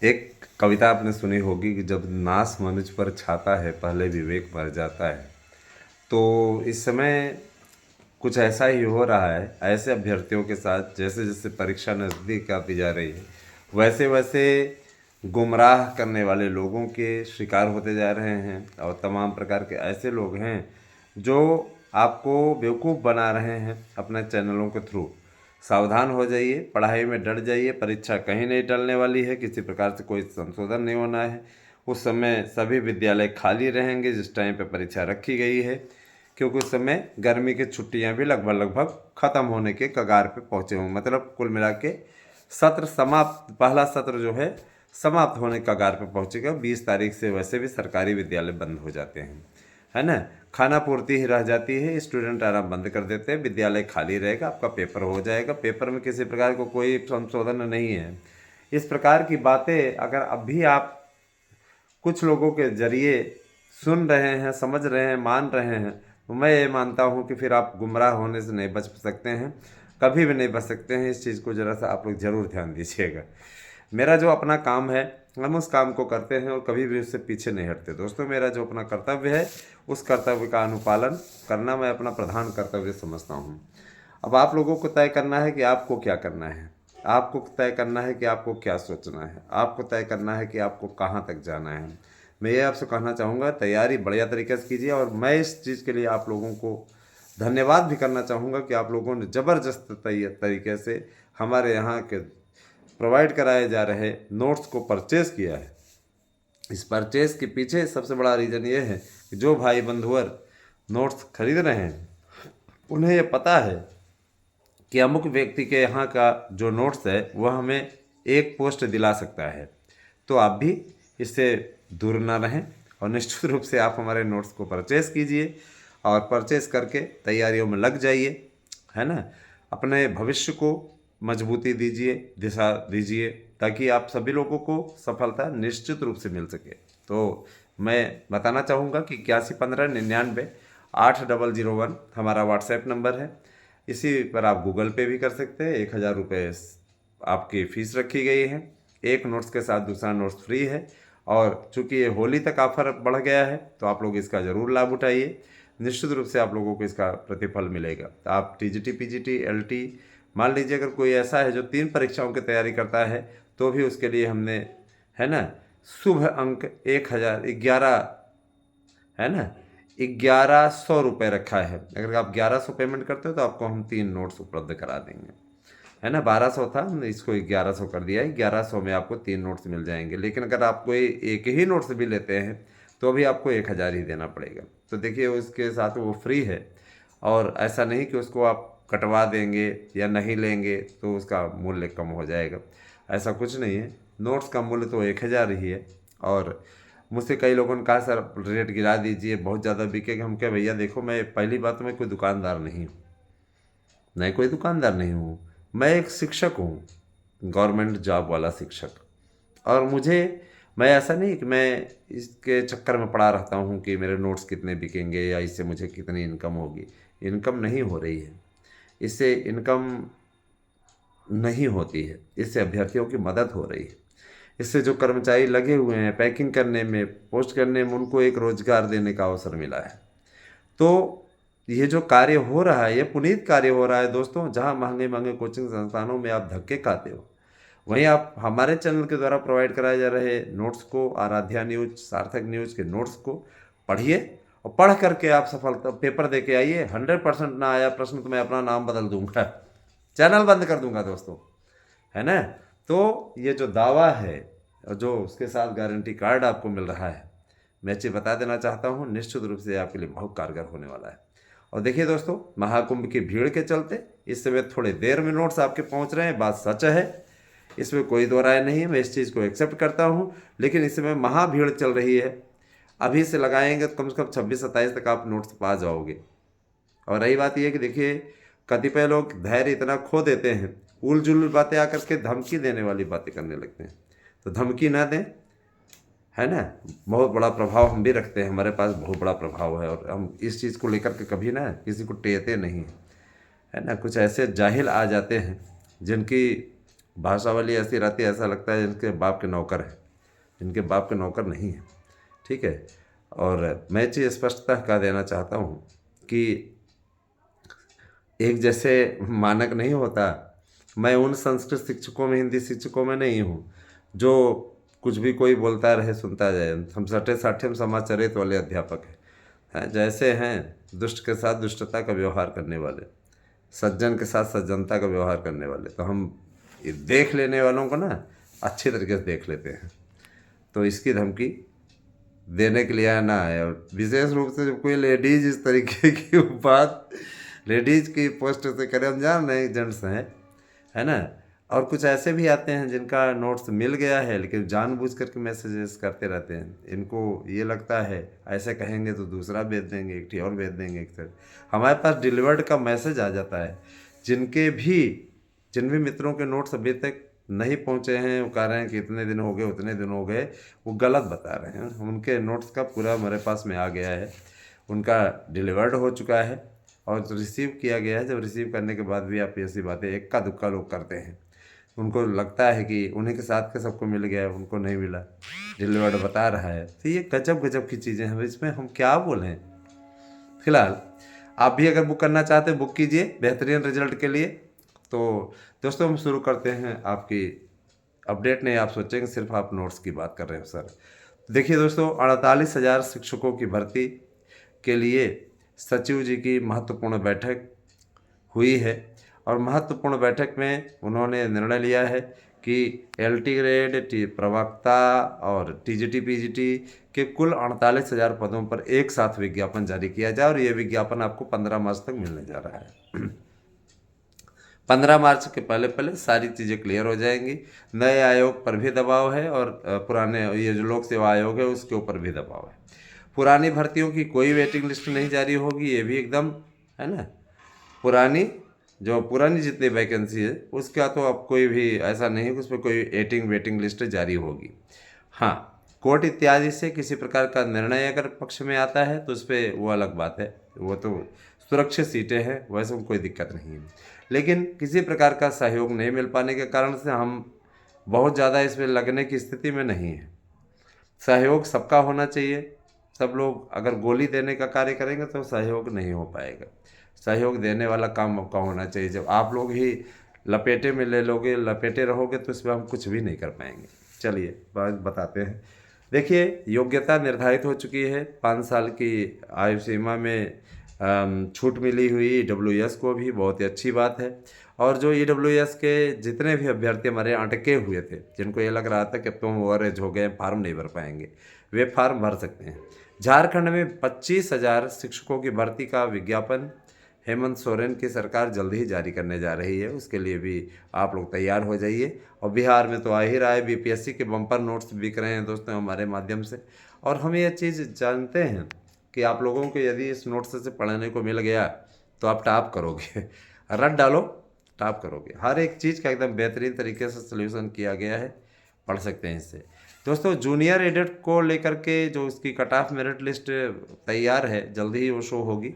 एक कविता आपने सुनी होगी कि जब नाश मनुज पर छाता है पहले विवेक मर जाता है। तो इस समय कुछ ऐसा ही हो रहा है ऐसे अभ्यर्थियों के साथ, जैसे जैसे परीक्षा नज़दीक आती जा रही है वैसे वैसे गुमराह करने वाले लोगों के शिकार होते जा रहे हैं। और तमाम प्रकार के ऐसे लोग हैं जो आपको बेवकूफ़ बना रहे हैं अपने चैनलों के थ्रू। सावधान हो जाइए, पढ़ाई में डट जाइए, परीक्षा कहीं नहीं टलने वाली है, किसी प्रकार से कोई संशोधन नहीं होना है। उस समय सभी विद्यालय खाली रहेंगे जिस टाइम पे परीक्षा रखी गई है, क्योंकि उस समय गर्मी की छुट्टियां भी लगभग लगभग ख़त्म होने के कगार पे पहुंचे होंगे। मतलब कुल मिला के सत्र समाप्त, पहला सत्र जो है समाप्त होने के कगार पे पहुंचेगा। 20 तारीख से वैसे भी सरकारी विद्यालय बंद हो जाते हैं, है ना। खाना पूर्ति ही रह जाती है, स्टूडेंट आना बंद कर देते हैं, विद्यालय खाली रहेगा, आपका पेपर हो जाएगा। पेपर में किसी प्रकार को कोई संशोधन नहीं है। इस प्रकार की बातें अगर अब भी आप कुछ लोगों के जरिए सुन रहे हैं, समझ रहे हैं, मान रहे हैं, तो मैं ये मानता हूँ कि फिर आप गुमराह होने से नहीं बच सकते हैं, कभी भी नहीं बच सकते हैं। इस चीज़ को ज़रा सा आप लोग ज़रूर ध्यान दीजिएगा। मेरा जो अपना काम है हम उस काम को करते हैं और कभी भी उससे पीछे नहीं हटते। दोस्तों, मेरा जो अपना कर्तव्य है उस कर्तव्य का अनुपालन करना मैं अपना प्रधान कर्तव्य समझता हूँ। अब आप लोगों को तय करना है कि आपको क्या करना है, आपको तय करना है कि आपको क्या सोचना है, आपको तय करना है कि आपको कहाँ तक जाना है। मैं ये आपसे कहना चाहूँगा, तैयारी बढ़िया तरीके से कीजिए। और मैं इस चीज़ के लिए आप लोगों को धन्यवाद भी करना चाहूँगा कि आप लोगों ने ज़बरदस्त तरीके से हमारे यहाँ के प्रोवाइड कराए जा रहे नोट्स को परचेज़ किया है। इस परचेज़ के पीछे सबसे बड़ा रीज़न ये है कि जो भाई बंधुअर नोट्स खरीद रहे हैं उन्हें ये पता है कि अमुक व्यक्ति के यहाँ का जो नोट्स है वह हमें एक पोस्ट दिला सकता है। तो आप भी इससे दूर ना रहें और निश्चित रूप से आप हमारे नोट्स को परचेज़ कीजिए और परचेज़ करके तैयारियों में लग जाइए, है ना। अपने भविष्य को मजबूती दीजिए, दिशा दीजिए, ताकि आप सभी लोगों को सफलता निश्चित रूप से मिल सके। तो मैं बताना चाहूँगा कि 8115998001 हमारा व्हाट्सएप नंबर है। इसी पर आप गूगल पे भी कर सकते हैं। 1000 रुपये आपकी फ़ीस रखी गई है। एक नोट्स के साथ दूसरा नोट्स फ्री है। और चूंकि ये होली तक ऑफर बढ़ गया है तो आप लोग इसका ज़रूर लाभ उठाइए। निश्चित रूप से आप लोगों को इसका प्रतिफल मिलेगा। तो आप टीजीटी, पीजीटी, एलटी, मान लीजिए अगर कोई ऐसा है जो 3 परीक्षाओं की तैयारी करता है तो भी उसके लिए हमने, है ना, शुभ अंक 1011, है ना, 1100 रुपये रखा है। अगर आप 1100 पेमेंट करते हो तो आपको हम 3 नोट्स उपलब्ध करा देंगे, है ना। 1200 था, हमने इसको 1100 कर दिया है। 1100 में आपको 3 नोट्स मिल जाएंगे। लेकिन अगर आप कोई एक ही नोट्स भी लेते हैं तो भी आपको 1000 ही देना पड़ेगा। तो देखिए, उसके साथ वो फ्री है। और ऐसा नहीं कि उसको आप कटवा देंगे या नहीं लेंगे तो उसका मूल्य कम हो जाएगा, ऐसा कुछ नहीं है। नोट्स का मूल्य तो 1000 ही है। और मुझसे कई लोगों ने कहा सर रेट गिरा दीजिए, बहुत ज़्यादा बिकेगा। हम क्या भैया देखो, मैं पहली बात तो मैं कोई दुकानदार नहीं हूँ, मैं कोई दुकानदार नहीं हूँ, मैं एक शिक्षक हूँ, गवर्नमेंट जॉब वाला शिक्षक। और मैं ऐसा नहीं कि मैं इसके चक्कर में पड़ा रहता हूँ कि मेरे नोट्स कितने बिकेंगे या इससे मुझे कितनी इनकम होगी। इनकम नहीं हो रही है, इससे इनकम नहीं होती है, इससे अभ्यर्थियों की मदद हो रही है। इससे जो कर्मचारी लगे हुए हैं पैकिंग करने में, पोस्ट करने में, उनको एक रोजगार देने का अवसर मिला है। तो ये जो कार्य हो रहा है ये पुनीत कार्य हो रहा है दोस्तों। जहाँ महंगे महंगे कोचिंग संस्थानों में आप धक्के खाते हो, वहीं आप हमारे चैनल के द्वारा प्रोवाइड कराए जा रहे नोट्स को, आराध्या न्यूज, सार्थक न्यूज के नोट्स को पढ़िए और पढ़ करके आप सफलता पेपर दे के आइए। 100% ना आया प्रश्न तो मैं अपना नाम बदल दूंगा, चैनल बंद कर दूंगा दोस्तों, है ना। तो ये जो दावा है और जो उसके साथ गारंटी कार्ड आपको मिल रहा है, मैं चीज़ बता देना चाहता हूँ, निश्चित रूप से आपके लिए बहुत कारगर होने वाला है। और देखिए दोस्तों, महाकुंभ की भीड़ के चलते इस समय थोड़े देर में नोट्स आपके पहुँच रहे हैं, बात सच है, इसमें कोई दो राय नहीं है, मैं इस चीज़ को एक्सेप्ट करता हूँ। लेकिन इस समय महाभीड़ चल रही है, अभी से लगाएंगे तो कम से कम 26-27 तक आप नोट्स पा जाओगे। और रही बात यह कि देखिए, कतिपय लोग धैर्य इतना खो देते हैं, उल जुल बातें आकर के धमकी देने वाली बातें करने लगते हैं। तो धमकी ना दें, है ना। बहुत बड़ा प्रभाव हम भी रखते हैं, हमारे पास बहुत बड़ा प्रभाव है और हम इस चीज़ को लेकर के कभी ना किसी को टेरते नहीं, है ना। कुछ ऐसे जाहिल आ जाते हैं जिनकी भाषावली ऐसी रहती है, ऐसा लगता है इनके बाप के नौकर हैं, इनके बाप के नौकर नहीं हैं। ठीक है। और मैं चीज़ स्पष्टता कह देना चाहता हूँ कि एक जैसे मानक नहीं होता, मैं उन संस्कृत शिक्षकों में, हिंदी शिक्षकों में नहीं हूँ जो कुछ भी कोई बोलता रहे सुनता जाए। हम सठे साठे समाचरित वाले अध्यापक हैं, जैसे हैं दुष्ट के साथ दुष्टता का व्यवहार करने वाले, सज्जन के साथ सज्जनता का व्यवहार करने वाले। तो हम ये देख लेने वालों को ना अच्छी तरीके से देख लेते हैं। तो इसकी धमकी देने के लिए आना है। और विशेष रूप से जब कोई लेडीज इस तरीके की बात लेडीज की पोस्ट से करे, हम जान रहे हैं जेंट्स हैं, है ना। और कुछ ऐसे भी आते हैं जिनका नोट्स मिल गया है लेकिन जानबूझ करके मैसेजेस करते रहते हैं। इनको ये लगता है ऐसे कहेंगे तो दूसरा भेज देंगे, एक और भेज देंगे, एक साइड हमारे पास डिलीवर्ड का मैसेज आ जाता है। जिन भी मित्रों के नोट्स अभी तक नहीं पहुंचे हैं, वो कह रहे हैं कि इतने दिन हो गए उतने दिन हो गए, वो गलत बता रहे हैं। उनके नोट्स का पूरा मेरे पास में आ गया है, उनका डिलीवर्ड हो चुका है और रिसीव किया गया है। जब रिसीव करने के बाद भी आप ऐसी बातें इक्का दुक्का लोग करते हैं, उनको लगता है कि उन्हीं के साथ के सबको मिल गया, उनको नहीं मिला, डिलीवर्ड बता रहा है। तो ये गजब गजब की चीज़ें हैं, इसमें हम क्या बोलें। फिलहाल आप भी अगर बुक करना चाहते हैं बुक कीजिए बेहतरीन रिजल्ट के लिए। तो दोस्तों हम शुरू करते हैं। आपकी अपडेट नहीं, आप सोचेंगे सिर्फ आप नोट्स की बात कर रहे हो सर। देखिए दोस्तों, 48,000 शिक्षकों की भर्ती के लिए सचिव जी की महत्वपूर्ण बैठक हुई है और महत्वपूर्ण बैठक में उन्होंने निर्णय लिया है कि LT ग्रेड, प्रवक्ता और TGT PGT के कुल 48,000 पदों पर एक साथ विज्ञापन जारी किया जाए और ये विज्ञापन आपको 15 मार्च तक मिलने जा रहा है। 15 मार्च के पहले पहले सारी चीज़ें क्लियर हो जाएंगी। नए आयोग पर भी दबाव है और पुराने ये जो लोक सेवा आयोग है उसके ऊपर भी दबाव है। पुरानी भर्तियों की कोई वेटिंग लिस्ट नहीं जारी होगी, ये भी एकदम है ना। पुरानी जितनी वैकेंसी है उसका तो अब कोई भी ऐसा नहीं है कि उस पर कोई वेटिंग लिस्ट जारी होगी। हाँ, कोर्ट इत्यादि से किसी प्रकार का निर्णय अगर पक्ष में आता है तो उस पर वो अलग बात है, वो तो सुरक्षित सीटें हैं, वैसे कोई दिक्कत नहीं है। लेकिन किसी प्रकार का सहयोग नहीं मिल पाने के कारण से हम बहुत ज़्यादा इसमें लगने की स्थिति में नहीं है। सहयोग सबका होना चाहिए। सब लोग अगर गोली देने का कार्य करेंगे तो सहयोग नहीं हो पाएगा। सहयोग देने वाला काम आपका होना चाहिए। जब आप लोग ही लपेटे में ले लोगे, लपेटे रहोगे तो इसमें हम कुछ भी नहीं कर पाएंगे। चलिए बात बताते हैं। देखिए, योग्यता निर्धारित हो चुकी है। 5 साल की आयु सीमा में छूट मिली हुई EWS को भी, बहुत ही अच्छी बात है। और जो EWS के जितने भी अभ्यर्थी हमारे अटके हुए थे, जिनको ये लग रहा था कि अब तो हम ओवरेज हो गए, फार्म नहीं भर पाएंगे, वे फार्म भर सकते हैं। झारखंड में 25,000 शिक्षकों की भर्ती का विज्ञापन हेमंत सोरेन की सरकार जल्द ही जारी करने जा रही है, उसके लिए भी आप लोग तैयार हो जाइए। और बिहार में तो आ ही रहा है, BPSC के बम्पर नोट्स बिक रहे हैं दोस्तों हमारे माध्यम से। और हम ये चीज़ जानते हैं कि आप लोगों को यदि इस नोट्स से पढ़ने को मिल गया तो आप टॉप करोगे। रट डालो, टॉप करोगे। हर एक चीज़ का एकदम बेहतरीन तरीके से सल्यूशन किया गया है, पढ़ सकते हैं इससे। दोस्तों, जूनियर एडेड को लेकर के जो उसकी कट ऑफ मेरिट लिस्ट तैयार है, जल्दी ही वो शो होगी,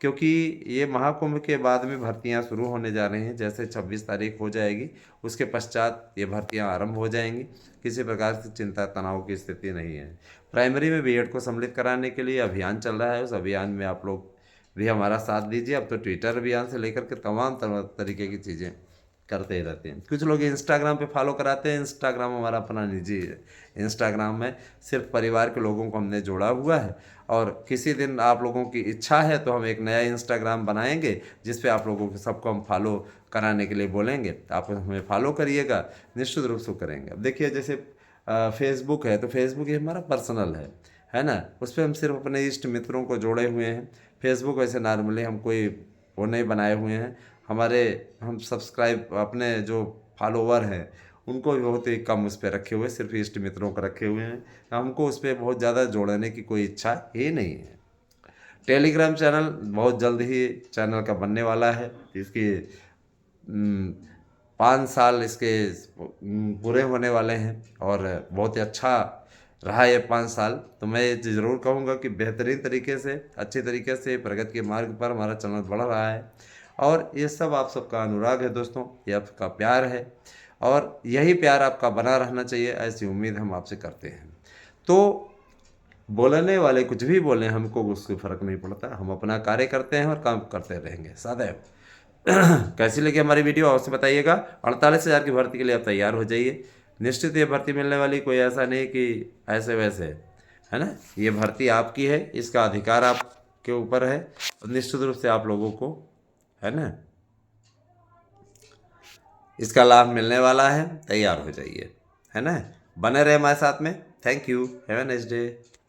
क्योंकि ये महाकुंभ के बाद में भर्तियां शुरू होने जा रही हैं। जैसे 26 तारीख हो जाएगी उसके पश्चात ये भर्तियां आरंभ हो जाएंगी। किसी प्रकार से चिंता तनाव की स्थिति नहीं है। प्राइमरी में B.Ed को सम्मिलित कराने के लिए अभियान चल रहा है, उस अभियान में आप लोग भी हमारा साथ दीजिए। अब तो ट्विटर अभियान से लेकर के तमाम तरीके की चीज़ें करते ही रहते हैं। कुछ लोग इंस्टाग्राम पे फॉलो कराते हैं। इंस्टाग्राम हमारा अपना निजी है। इंस्टाग्राम में सिर्फ परिवार के लोगों को हमने जोड़ा हुआ है और किसी दिन आप लोगों की इच्छा है तो हम एक नया इंस्टाग्राम बनाएंगे जिस पे आप लोगों को सबको हम फॉलो कराने के लिए बोलेंगे। आप हमें फॉलो करिएगा, निश्चित रूप से करेंगे। अब देखिए, जैसे फेसबुक है तो फेसबुक ये हमारा पर्सनल है ना। उस पर हम सिर्फ अपने इष्ट मित्रों को जोड़े हुए हैं। फेसबुक वैसे नॉर्मली हम कोई वो नहीं बनाए हुए हैं। हम सब्सक्राइब अपने जो फॉलोवर हैं उनको भी बहुत ही कम उस पर रखे हुए, सिर्फ इष्ट मित्रों को रखे हुए हैं। हमको उस पर बहुत ज़्यादा जोड़ने की कोई इच्छा ही नहीं है। टेलीग्राम चैनल बहुत जल्द ही चैनल का बनने वाला है। इसकी 5 साल इसके पूरे होने वाले हैं और बहुत ही अच्छा रहा ये 5 साल। तो मैं ये ज़रूर कहूँगा कि बेहतरीन तरीके से, अच्छे तरीके से प्रगति के मार्ग पर हमारा चैनल बढ़ रहा है और ये सब आप सबका अनुराग है दोस्तों, ये आपका प्यार है। और यही प्यार आपका बना रहना चाहिए, ऐसी उम्मीद हम आपसे करते हैं। तो बोलने वाले कुछ भी बोलें, हमको उससे फ़र्क नहीं पड़ता, हम अपना कार्य करते हैं और काम करते रहेंगे सदैव। कैसी लगी हमारी वीडियो अवश्य बताइएगा। 48,000 की भर्ती के लिए आप तैयार हो जाइए। निश्चित ये भर्ती मिलने वाली, कोई ऐसा नहीं कि ऐसे वैसे, है ना। ये भर्ती आपकी है, इसका अधिकार आपके ऊपर है, और निश्चित रूप से आप लोगों को, है ना, इसका लाभ मिलने वाला है। तैयार हो जाइए, है ना। बने रहे हमारे साथ में। Thank you. Have a nice day.